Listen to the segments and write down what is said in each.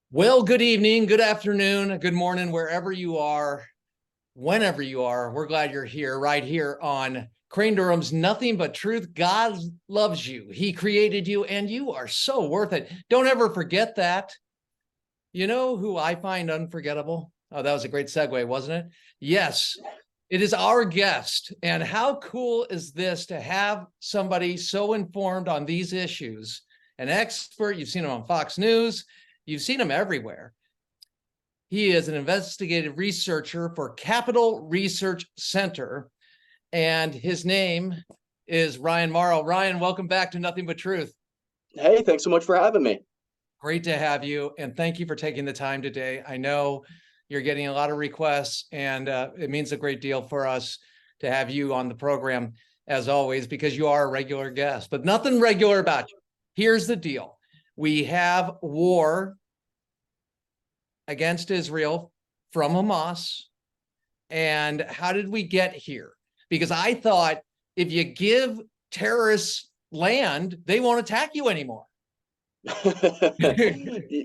Well, good evening, good afternoon, good morning, wherever you are, whenever you are. We're glad you're here, right here on Crane Durham's Nothing But Truth. God loves you. He created you, and you are so worth it. Don't ever forget that. You know who I find unforgettable? Oh, that was a great segue, wasn't it? Yes, it is our guest. And how cool is this to have somebody so informed on these issues? An expert. You've seen him on Fox News. You've seen him everywhere. He is an investigative researcher for Capital Research Center, and his name is Ryan Mauro. Ryan, welcome back to Nothing But Truth. Hey, thanks so much for having me. Great to have you, and thank you for taking the time today. I know you're getting a lot of requests, and it means a great deal for us to have you on the program, as always, because you are a regular guest, but nothing regular about you. Here's the deal. We have war against Israel from Hamas. And how did we get here? Because I thought if you give terrorists land, they won't attack you anymore.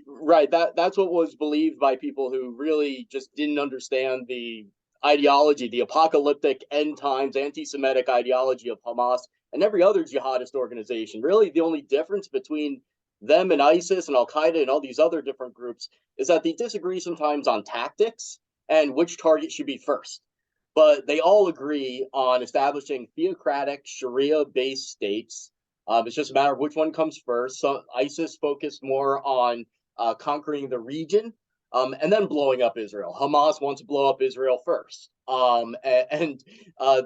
Right, that's what was believed by people who really just didn't understand the ideology, the apocalyptic end times anti-Semitic ideology of Hamas and every other jihadist organization. Really, the only difference between them and ISIS and Al Qaeda and all these other different groups is that they disagree sometimes on tactics and which target should be first. But they all agree on establishing theocratic Sharia-based states. It's just a matter of which one comes first. So ISIS focused more on conquering the region and then blowing up Israel. Hamas wants to blow up Israel first.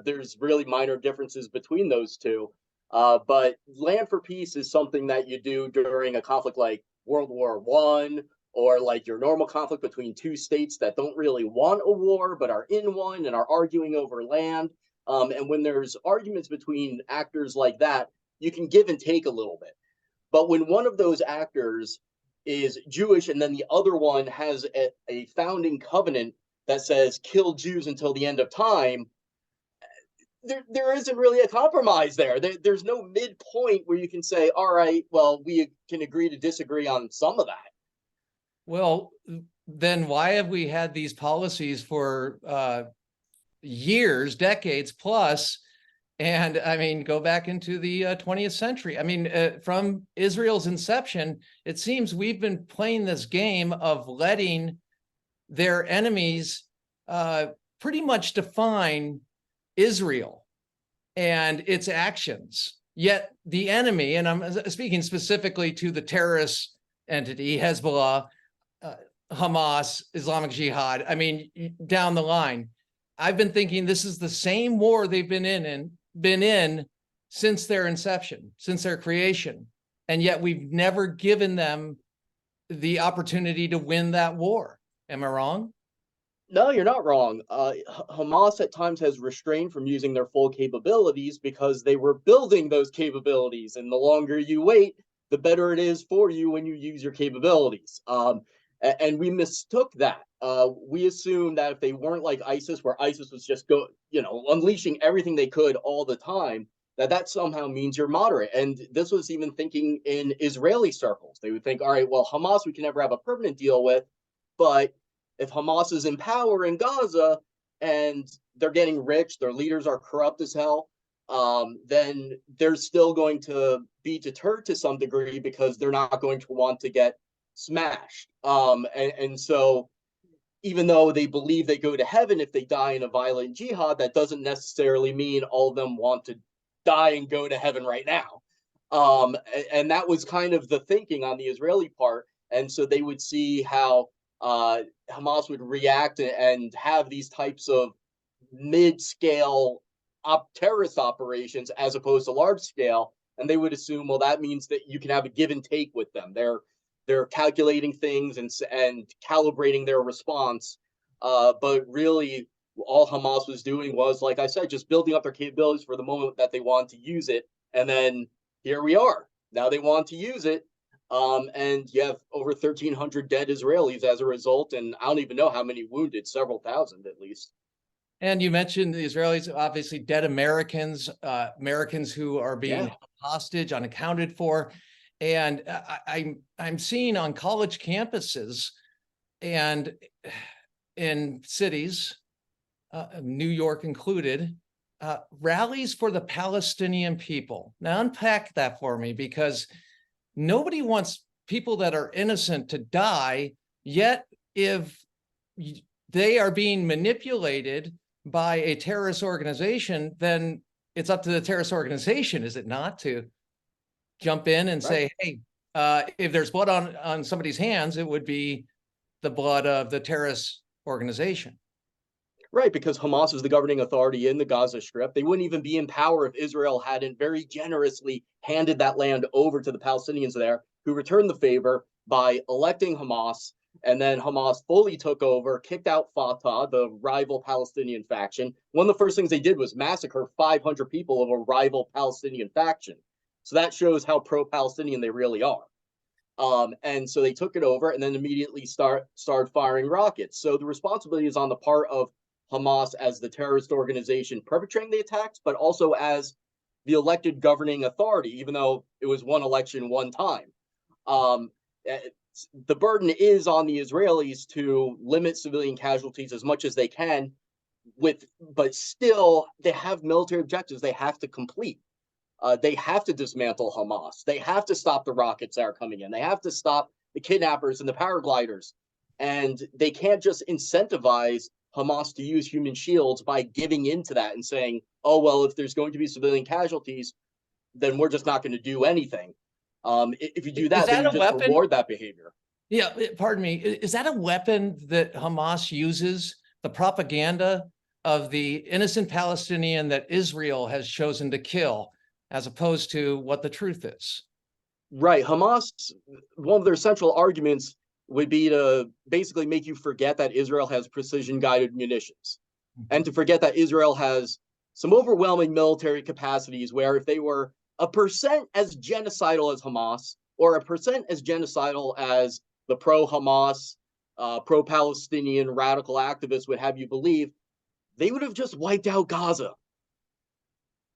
There's really minor differences between those two. But land for peace is something that you do during a conflict like World War I, or like your normal conflict between two states that don't really want a war but are in one and are arguing over land. And when there's arguments between actors like that, you can give and take a little bit. But when one of those actors is Jewish and then the other one has a founding covenant that says kill Jews until the end of time, there isn't really a compromise there's no midpoint where you can say, all right, well, we can agree to disagree on some of that. Well, then why have we had these policies for years, decades plus? And I mean, go back into the 20th century. I mean, from Israel's inception, it seems we've been playing this game of letting their enemies pretty much define Israel and its actions. Yet the enemy, and I'm speaking specifically to the terrorist entity, Hezbollah, Hamas, Islamic Jihad, I mean, down the line, I've been thinking this is the same war they've been in since their inception, since their creation. And yet we've never given them the opportunity to win that war. Am I wrong? No, you're not wrong. Hamas at times has restrained from using their full capabilities because they were building those capabilities. And the longer you wait, the better it is for you when you use your capabilities. And we mistook that. We assumed that if they weren't like ISIS, where ISIS was just unleashing everything they could all the time, that somehow means you're moderate. And this was even thinking in Israeli circles. They would think, all right, well, Hamas we can never have a permanent deal with, but if Hamas is in power in Gaza and they're getting rich, their leaders are corrupt as hell, then they're still going to be deterred to some degree because they're not going to want to get smashed. And so even though they believe they go to heaven if they die in a violent jihad, that doesn't necessarily mean all of them want to die and go to heaven right now. And that was kind of the thinking on the Israeli part. And so they would see how Hamas would react and have these types of mid-scale terrorist operations as opposed to large scale, and they would assume, well, that means that you can have a give and take with them. They're calculating things and calibrating their response, but really all Hamas was doing was, like I said, just building up their capabilities for the moment that they want to use it, and then here we are. Now they want to use it. And you have over 1,300 dead Israelis as a result, and I don't even know how many wounded, several thousand at least. And you mentioned the Israelis, obviously dead Americans, Americans who are being hostage, unaccounted for. And I'm seeing on college campuses and in cities, New York included, rallies for the Palestinian people. Now unpack that for me, because nobody wants people that are innocent to die, yet if they are being manipulated by a terrorist organization, then it's up to the terrorist organization, is it not, to jump in and say, hey, if there's blood on somebody's hands, it would be the blood of the terrorist organization. Right, because Hamas is the governing authority in the Gaza Strip. They wouldn't even be in power if Israel hadn't very generously handed that land over to the Palestinians there, who returned the favor by electing Hamas. And then Hamas fully took over, kicked out Fatah, the rival Palestinian faction. One of the first things they did was massacre 500 people of a rival Palestinian faction. So that shows how pro-Palestinian they really are. And so they took it over and then immediately started firing rockets. So the responsibility is on the part of Hamas as the terrorist organization perpetrating the attacks, but also as the elected governing authority, even though it was one election, one time. The burden is on the Israelis to limit civilian casualties as much as they can, but still they have military objectives they have to complete. They have to dismantle Hamas. They have to stop the rockets that are coming in. They have to stop the kidnappers and the paragliders. And they can't just incentivize Hamas to use human shields by giving into that and saying, oh, well, if there's going to be civilian casualties, then we're just not going to do anything. If you do that, then you just reward that behavior. Yeah, pardon me. Is that a weapon that Hamas uses, the propaganda of the innocent Palestinian that Israel has chosen to kill, as opposed to what the truth is? Right. Hamas, one of their central arguments would be to basically make you forget that Israel has precision guided munitions and to forget that Israel has some overwhelming military capacities where if they were 1% as genocidal as Hamas or 1% as genocidal as the pro-Hamas, pro-Palestinian radical activists would have you believe, they would have just wiped out Gaza.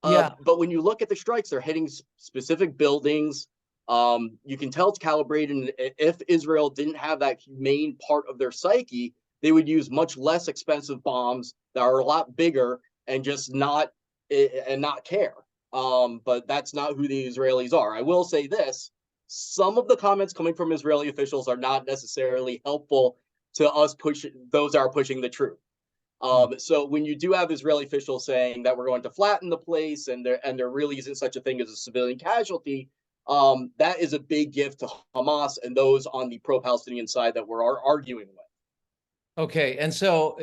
But when you look at the strikes, they're hitting specific buildings. You can tell it's calibrated. And if Israel didn't have that main part of their psyche, they would use much less expensive bombs that are a lot bigger and just not care. But that's not who the Israelis are. I will say this: some of the comments coming from Israeli officials are not necessarily helpful to us those that are pushing the truth. So when you do have Israeli officials saying that we're going to flatten the place and there really isn't such a thing as a civilian casualty, that is a big gift to Hamas and those on the pro-Palestinian side that we're arguing with. Okay, and so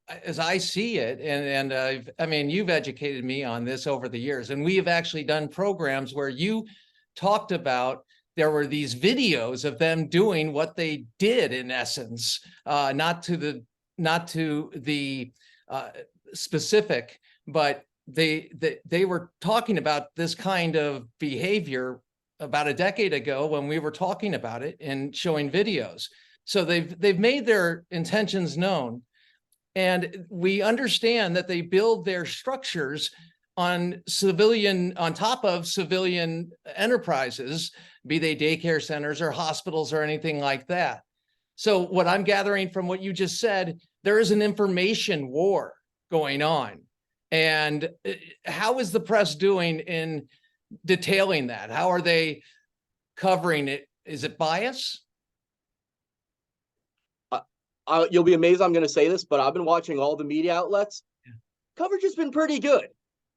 as I see it, and I mean, you've educated me on this over the years, and we have actually done programs where you talked about there were these videos of them doing what they did in essence, not to the specific, but they were talking about this kind of behavior about a decade ago when we were talking about it and showing videos. So they've made their intentions known, and we understand that they build their structures on top of civilian enterprises, be they daycare centers or hospitals or anything like that. So what I'm gathering from what you just said, there is an information war going on. And how is the press doing in detailing that? How are they covering it? Is it bias? You'll be amazed I'm going to say this, but I've been watching all the media outlets. Coverage has been pretty good.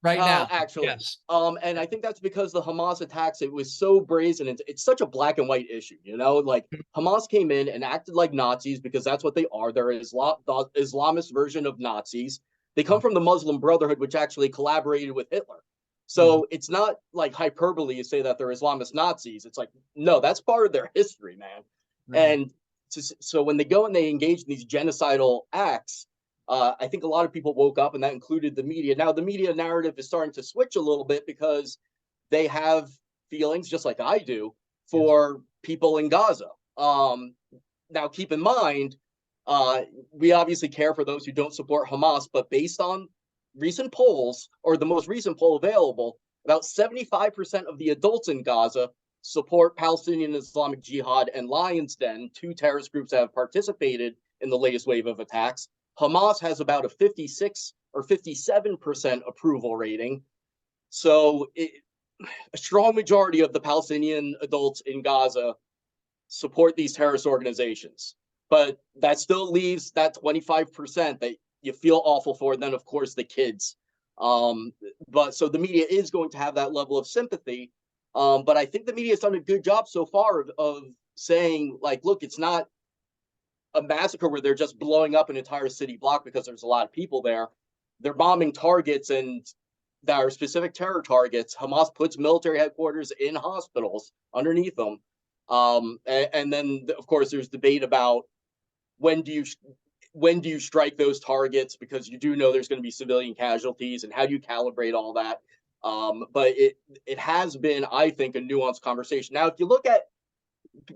Right now, actually. Yes. And I think that's because the Hamas attacks, it was so brazen. It's such a black and white issue, you know, like Hamas came in and acted like Nazis because that's what they are. They're the Islamist version of Nazis. They come from the Muslim Brotherhood, which actually collaborated with Hitler. So it's not like hyperbole to say that they're Islamist Nazis. It's like, no, that's part of their history, man. And so when they go and they engage in these genocidal acts, I think a lot of people woke up, and that included the media. Now, the media narrative is starting to switch a little bit because they have feelings, just like I do, for people in Gaza. Now, keep in mind, we obviously care for those who don't support Hamas, but based on recent polls, or the most recent poll available, about 75% of the adults in Gaza support Palestinian Islamic Jihad and Lion's Den, two terrorist groups that have participated in the latest wave of attacks. Hamas has about a 56 or 57% approval rating. So a strong majority of the Palestinian adults in Gaza support these terrorist organizations. But that still leaves that 25% that you feel awful for. And then, of course, the kids. But so the media is going to have that level of sympathy. But I think the media has done a good job so far of saying, like, look, it's not a massacre where they're just blowing up an entire city block because there's a lot of people there. They're bombing targets and that are specific terror targets. Hamas puts military headquarters in hospitals underneath them. And then, of course, there's debate about when do you strike those targets, because you do know there's going to be civilian casualties, and how do you calibrate all that? But it has been, I think, a nuanced conversation. Now, if you look at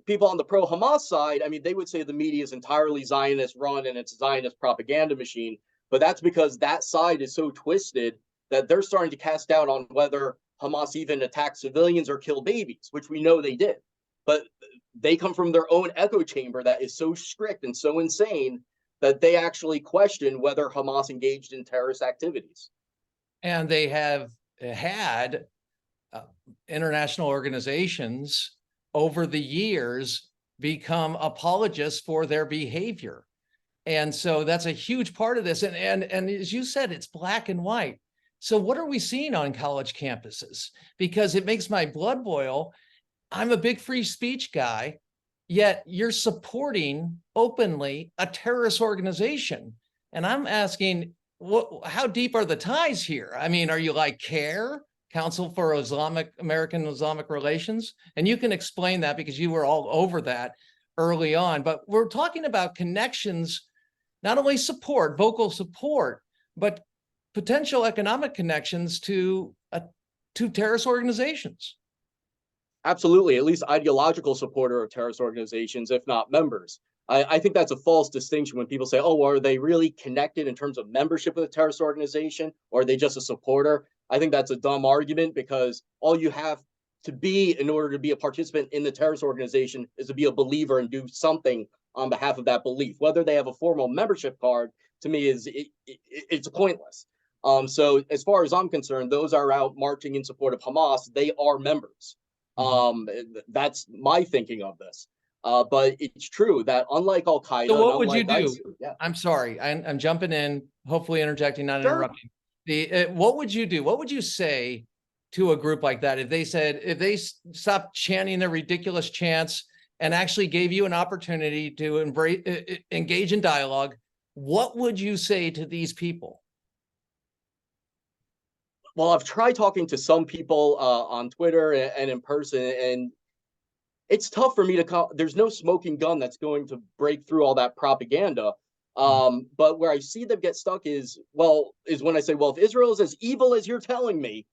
people on the pro-Hamas side, I mean, they would say the media is entirely Zionist run and it's a Zionist propaganda machine, but that's because that side is so twisted that they're starting to cast doubt on whether Hamas even attacked civilians or killed babies, which we know they did. But they come from their own echo chamber that is so strict and so insane that they actually question whether Hamas engaged in terrorist activities. And they have had international organizations over the years become apologists for their behavior. And so that's a huge part of this. And as you said, it's black and white. So what are we seeing on college campuses? Because it makes my blood boil. I'm a big free speech guy, yet you're supporting openly a terrorist organization. And I'm asking, how deep are the ties here? I mean, are you like CARE, Council for American Islamic Relations? And you can explain that because you were all over that early on. But we're talking about connections, not only support, vocal support, but potential economic connections to terrorist organizations. Absolutely, at least ideological supporter of terrorist organizations, if not members. I think that's a false distinction when people say, oh, well, are they really connected in terms of membership with a terrorist organization, or are they just a supporter? I think that's a dumb argument, because all you have to be in order to be a participant in the terrorist organization is to be a believer and do something on behalf of that belief. Whether they have a formal membership card, to me, it's pointless. So as far as I'm concerned, those are out marching in support of Hamas. They are members. That's my thinking of this. But it's true that unlike Al Qaeda, so what would you do? ISIS, I'm sorry, I'm jumping in, hopefully interjecting, not Sure. interrupting. What would you do? What would you say to a group like that if they stopped chanting their ridiculous chants and actually gave you an opportunity to engage in dialogue? What would you say to these people? Well, I've tried talking to some people on Twitter and in person, and it's tough for me to there's no smoking gun that's going to break through all that propaganda. But where I see them get stuck is when I say, well, if Israel is as evil as you're telling me,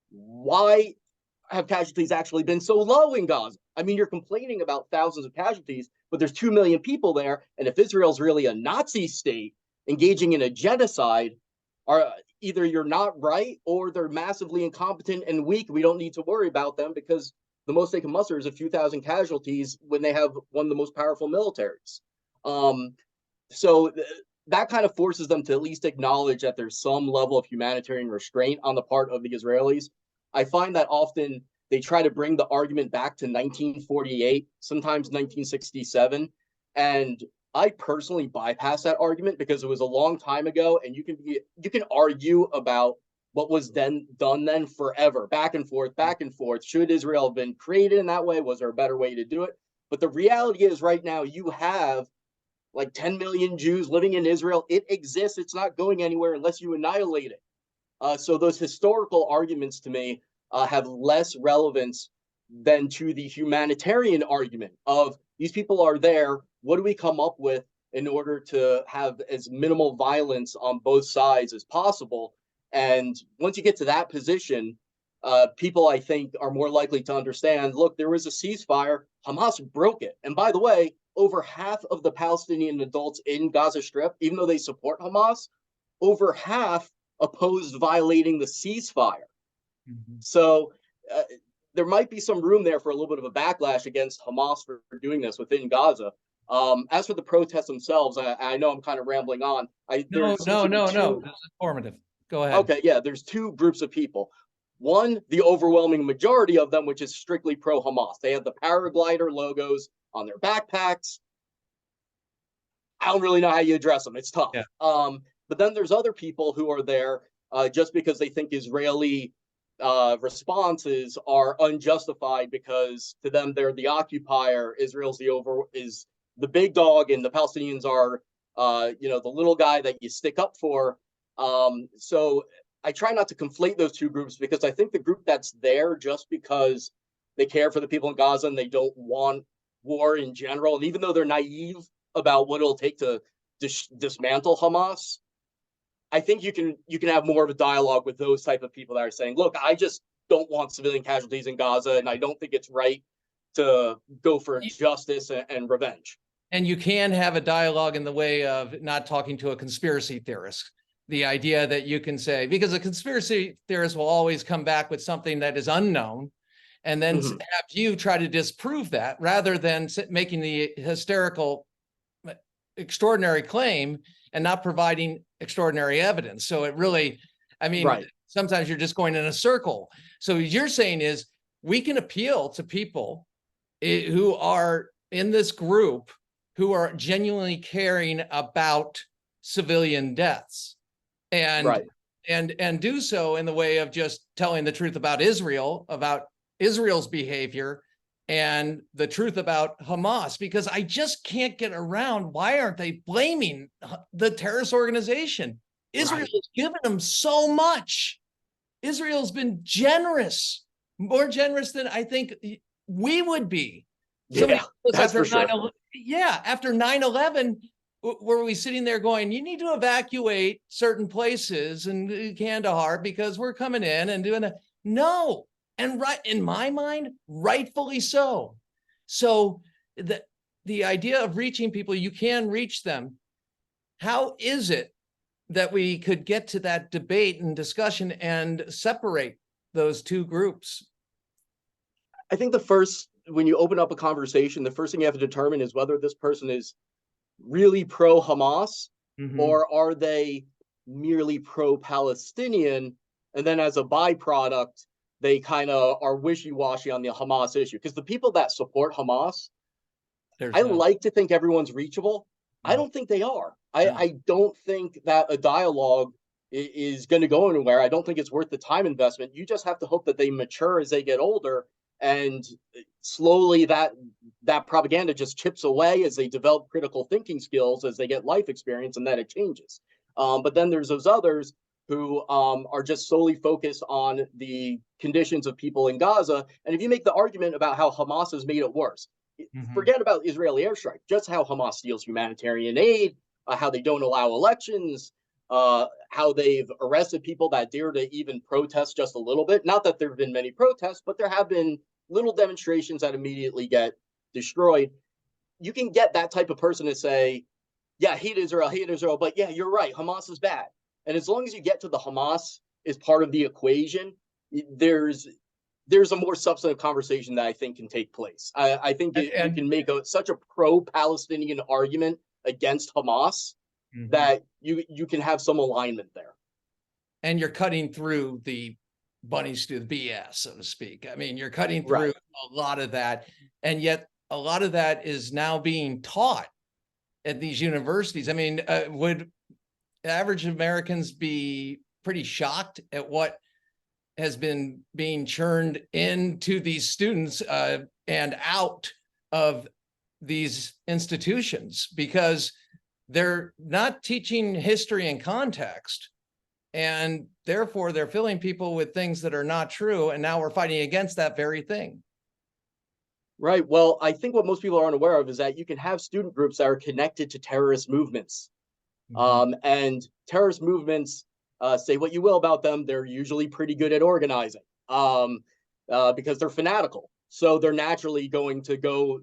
why have casualties actually been so low in Gaza? I mean, you're complaining about thousands of casualties, but there's 2 million people there. And if Israel's really a Nazi state engaging in a genocide, either you're not right or they're massively incompetent and weak. We don't need to worry about them, because the most they can muster is a few thousand casualties when they have one of the most powerful militaries. So that kind of forces them to at least acknowledge that there's some level of humanitarian restraint on the part of the Israelis. I find that often they try to bring the argument back to 1948, sometimes 1967. And I personally bypass that argument because it was a long time ago, and you can argue about what was then done then forever, back and forth, back and forth. Should Israel have been created in that way? Was there a better way to do it? But the reality is, right now, you have like 10 million Jews living in Israel. It exists. It's not going anywhere unless you annihilate it. So those historical arguments to me have less relevance than to the humanitarian argument of these people are there. What do we come up with in order to have as minimal violence on both sides as possible? And once you get to that position, people, I think, are more likely to understand, look, there was a ceasefire. Hamas broke it. And by the way, over half of the Palestinian adults in Gaza Strip, even though they support Hamas, over half opposed violating the ceasefire. So there might be some room there for a little bit of a backlash against Hamas for doing this within Gaza. As for the protests themselves, I know I'm kind of rambling on. There No, seems no, to be no, no. two. This is informative. Go ahead. Okay, yeah, there's two groups of people. One, the overwhelming majority of them, which is strictly pro Hamas. They have the paraglider logos on their backpacks. I don't really know how you address them. It's tough. Yeah. But then there's other people who are there just because they think Israeli responses are unjustified because to them they're the occupier. Israel's is the big dog, and the Palestinians are the little guy that you stick up for. So I try not to conflate those two groups because I think the group that's there just because they care for the people in Gaza and they don't want war in general, and even though they're naive about what it'll take to dismantle Hamas, I think you can have more of a dialogue with those type of people that are saying, look, I just don't want civilian casualties in Gaza, and I don't think it's right to go for justice and revenge. And you can have a dialogue in the way of not talking to a conspiracy theorist. The idea that you can say, because a conspiracy theorist will always come back with something that is unknown, and then have you try to disprove that rather than making the hysterical, extraordinary claim and not providing extraordinary evidence. So it really, I mean, right. Sometimes you're just going in a circle. So what you're saying is we can appeal to people who are in this group who are genuinely caring about civilian deaths and right. and do so in the way of just telling the truth about Israel, about Israel's behavior, and the truth about Hamas, because I just can't get around why aren't they blaming the terrorist organization? Israel has given them so much. Israel's been generous, more generous than I think we would be. Yeah, that's for sure. After 9/11, were we sitting there going, you need to evacuate certain places in Kandahar because we're coming in and doing that? No. And right in my mind, rightfully so. So the idea of reaching people, you can reach them. How is it that we could get to that debate and discussion and separate those two groups? I think when you open up a conversation, the first thing you have to determine is whether this person is really pro Hamas or are they merely pro Palestinian? And then as a byproduct, they kind of are wishy-washy on the Hamas issue. Because the people that support Hamas, like to think everyone's reachable. No. I don't think they are. I don't think that a dialogue is going to go anywhere. I don't think it's worth the time investment. You just have to hope that they mature as they get older, and slowly that propaganda just chips away as they develop critical thinking skills, as they get life experience, and that it changes. But then there's those others who are just solely focused on the conditions of people in Gaza. And if you make the argument about how Hamas has made it worse, forget about Israeli airstrike, just how Hamas steals humanitarian aid, how they don't allow elections, how they've arrested people that dare to even protest just a little bit. Not that there have been many protests, but there have been little demonstrations that immediately get destroyed. You can get that type of person to say, yeah, hate Israel, but yeah, you're right, Hamas is bad. And as long as you get to the Hamas is part of the equation, there's a more substantive conversation that I think can take place. I think you can make such a pro-Palestinian argument against Hamas that you can have some alignment there. And you're cutting through the bunnies to the BS, so to speak. I mean, you're cutting through a lot of that. And yet a lot of that is now being taught at these universities. I mean, would average Americans be pretty shocked at what has been being churned into these students and out of these institutions, because they're not teaching history and context, and therefore they're filling people with things that are not true, and now we're fighting against that very thing. Right. Well, I think what most people are unaware of is that you can have student groups that are connected to terrorist movements. And terrorist movements, say what you will about them, they're usually pretty good at organizing because they're fanatical. So they're naturally going to go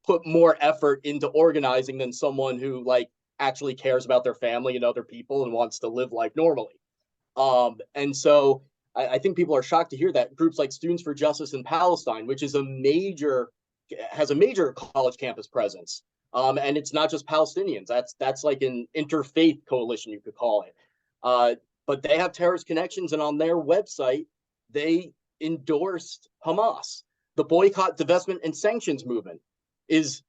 put more effort into organizing than someone who actually cares about their family and other people and wants to live life normally. And so I think people are shocked to hear that groups like Students for Justice in Palestine, which is has a major college campus presence. And it's not just Palestinians. That's like an interfaith coalition, you could call it. But they have terrorist connections, and on their website, they endorsed Hamas. The boycott, divestment, and sanctions movement is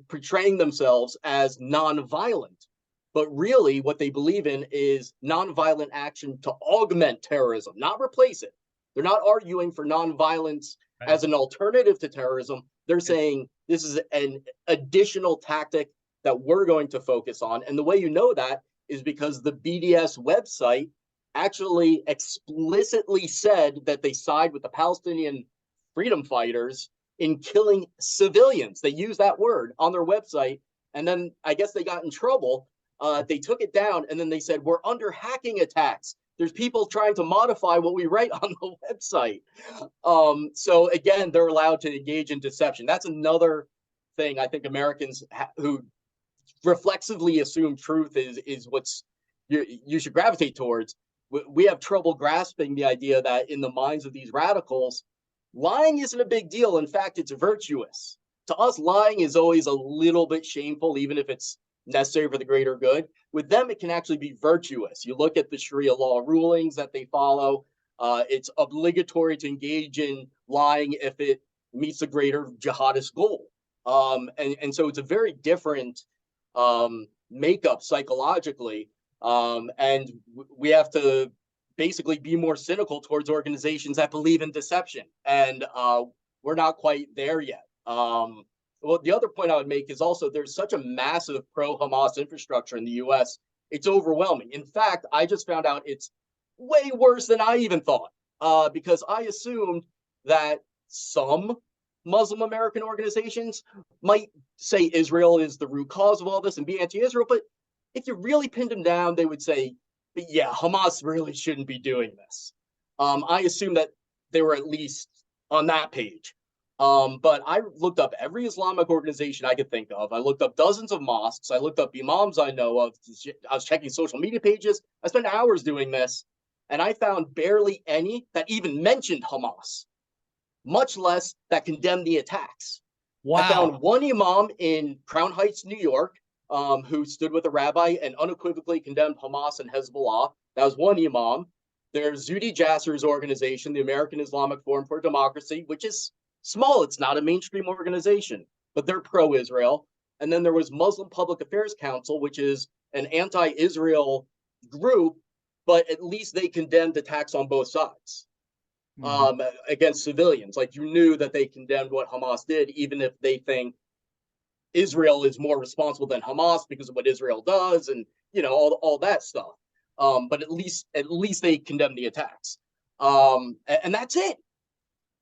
portraying themselves as nonviolent. But really, what they believe in is nonviolent action to augment terrorism, not replace it. They're not arguing for nonviolence as an alternative to terrorism. They're saying this is an additional tactic that we're going to focus on. And the way you know that is because the BDS website actually explicitly said that they side with the Palestinian freedom fighters in killing civilians. They use that word on their website. And then I guess they got in trouble. They took it down, and then they said, we're under hacking attacks. There's people trying to modify what we write on the website. So again, they're allowed to engage in deception. That's another thing I think Americans who reflexively assume truth is what's you should gravitate towards. We have trouble grasping the idea that in the minds of these radicals, lying isn't a big deal. In fact, it's virtuous. To us, lying is always a little bit shameful, even if it's necessary for the greater good. With them, it can actually be virtuous. You look at the Sharia law rulings that they follow. It's obligatory to engage in lying if it meets a greater jihadist goal. And so it's a very different makeup psychologically. And we have to basically be more cynical towards organizations that believe in deception. And we're not quite there yet. Well, the other point I would make is also there's such a massive pro-Hamas infrastructure in the US. It's overwhelming. In fact, I just found out it's way worse than I even thought, because I assumed that some Muslim American organizations might say Israel is the root cause of all this and be anti-Israel. But if you really pinned them down, they would say, yeah, Hamas really shouldn't be doing this. I assume that they were at least on that page. But I looked up every Islamic organization I could think of. I looked up dozens of mosques. I looked up imams I know of. I was checking social media pages. I spent hours doing this, and I found barely any that even mentioned Hamas, much less that condemned the attacks. Wow. I found one imam in Crown Heights, New York, who stood with a rabbi and unequivocally condemned Hamas and Hezbollah. That was one imam. There's Zuhdi Jasser's organization, the American Islamic Forum for Democracy, which is small. It's not a mainstream organization, but they're pro-Israel. And then there was Muslim Public Affairs Council, which is an anti-Israel group, but at least they condemned attacks on both sides against civilians. Like, you knew that they condemned what Hamas did, even if they think Israel is more responsible than Hamas because of what Israel does, and all that stuff. But at least they condemned the attacks. And that's it.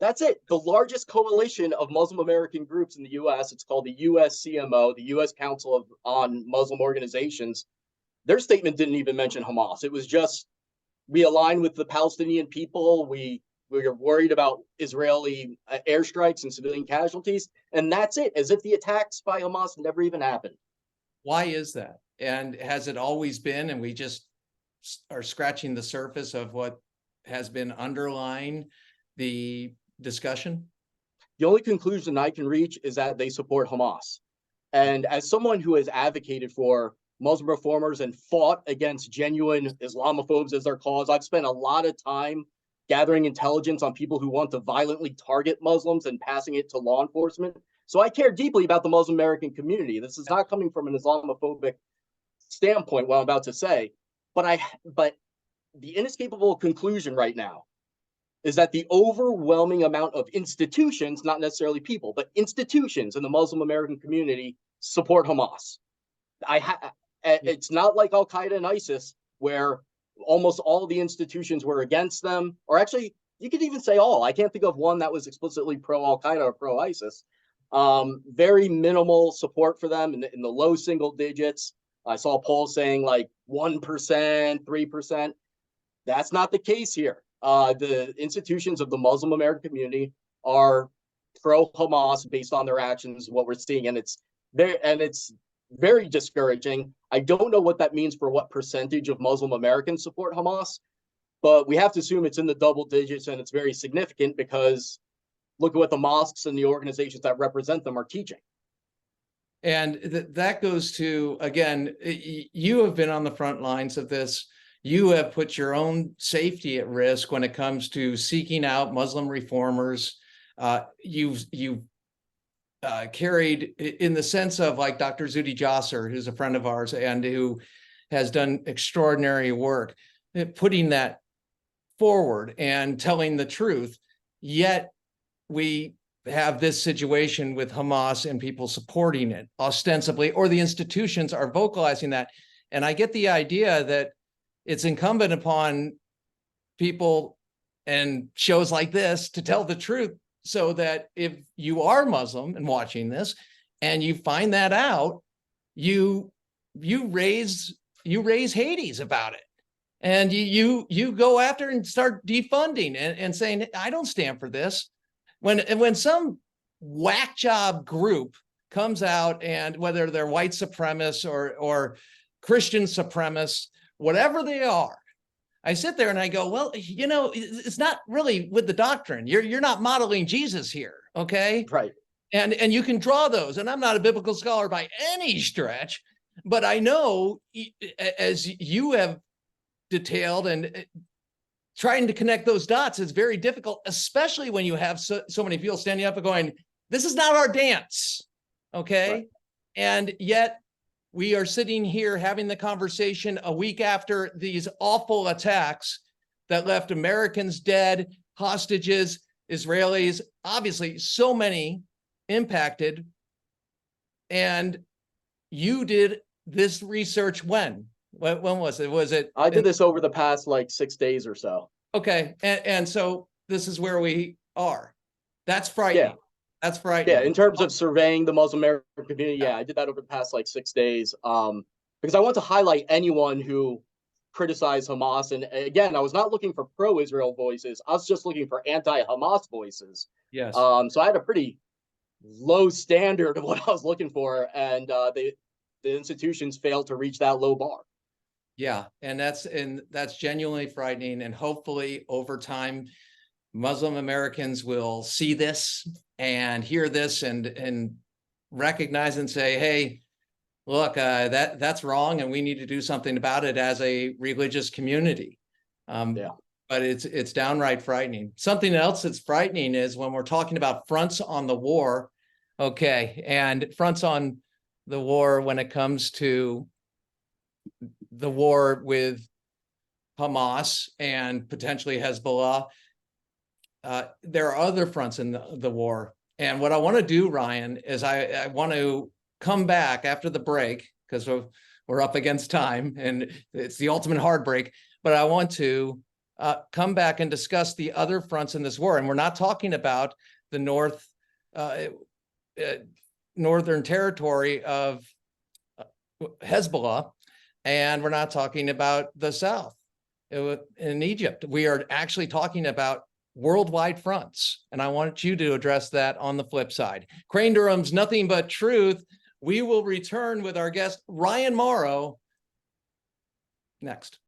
That's it. The largest coalition of Muslim American groups in the U.S., it's called the USCMO, the U.S. Council on Muslim Organizations. Their statement didn't even mention Hamas. It was just, we align with the Palestinian people. We are worried about Israeli airstrikes and civilian casualties. And that's it, as if the attacks by Hamas never even happened. Why is that? And has it always been, and we just are scratching the surface of what has been underlying the discussion? The only conclusion I can reach is that they support Hamas. And as someone who has advocated for Muslim reformers and fought against genuine Islamophobes as their cause, I've spent a lot of time gathering intelligence on people who want to violently target Muslims and passing it to law enforcement. So I care deeply about the Muslim American community. This is not coming from an Islamophobic standpoint, what I'm about to say. But the inescapable conclusion right now is that the overwhelming amount of institutions, not necessarily people, but institutions in the Muslim American community support Hamas. It's not like Al-Qaeda and ISIS, where almost all the institutions were against them, or actually, you could even say all. I can't think of one that was explicitly pro-Al-Qaeda or pro-ISIS. Very minimal support for them in the low single digits. I saw polls saying like 1%, 3%. That's not the case here. The institutions of the Muslim American community are pro-Hamas based on their actions, what we're seeing, and it's very discouraging. I don't know what that means for what percentage of Muslim Americans support Hamas, but we have to assume it's in the double digits and it's very significant because look at what the mosques and the organizations that represent them are teaching. And that goes to, again, you have been on the front lines of this. You have put your own safety at risk when it comes to seeking out Muslim reformers. You've carried, in the sense of like Dr. Zuhdi Jasser, who's a friend of ours and who has done extraordinary work, putting that forward and telling the truth. Yet we have this situation with Hamas and people supporting it ostensibly, or the institutions are vocalizing that. And I get the idea that it's incumbent upon people and shows like this to tell the truth, so that if you are Muslim and watching this and you find that out, you raise Hades about it. And you go after and start defunding and saying, I don't stand for this. When some whack job group comes out, and whether they're white supremacists or Christian supremacists, whatever they are, I sit there and I go, well, it's not really with the doctrine. You're not modeling Jesus here, okay? Right. And you can draw those. And I'm not a biblical scholar by any stretch, but I know, as you have detailed, and trying to connect those dots is very difficult, especially when you have so many people standing up and going, this is not our dance, okay? Right. And yet we are sitting here having the conversation a week after these awful attacks that left Americans dead, hostages, Israelis, obviously so many impacted. And you did this research when? When was it? Was it? I did this over the past like 6 days or so. Okay. And so this is where we are. That's frightening. Yeah. That's frightening. Yeah, in terms of surveying the Muslim American community, yeah, I did that over the past like 6 days. Because I want to highlight anyone who criticized Hamas. And again, I was not looking for pro-Israel voices. I was just looking for anti-Hamas voices. Yes. So I had a pretty low standard of what I was looking for, and the institutions failed to reach that low bar. Yeah, and that's genuinely frightening. And hopefully over time, Muslim Americans will see this and hear this and recognize and say, hey, look, that's wrong, and we need to do something about it as a religious community. Yeah. But it's downright frightening. Something else that's frightening is when we're talking about fronts on the war, okay, and fronts on the war when it comes to the war with Hamas and potentially Hezbollah. There are other fronts in the war. And what I want to do, Ryan, is I want to come back after the break, because we're up against time and it's the ultimate hard break, but I want to come back and discuss the other fronts in this war. And we're not talking about the northern territory of Hezbollah, and we're not talking about the south in Egypt. We are actually talking about worldwide fronts. And I want you to address that on the flip side. Crane Durham's Nothing But Truth. We will return with our guest, Ryan Mauro, next.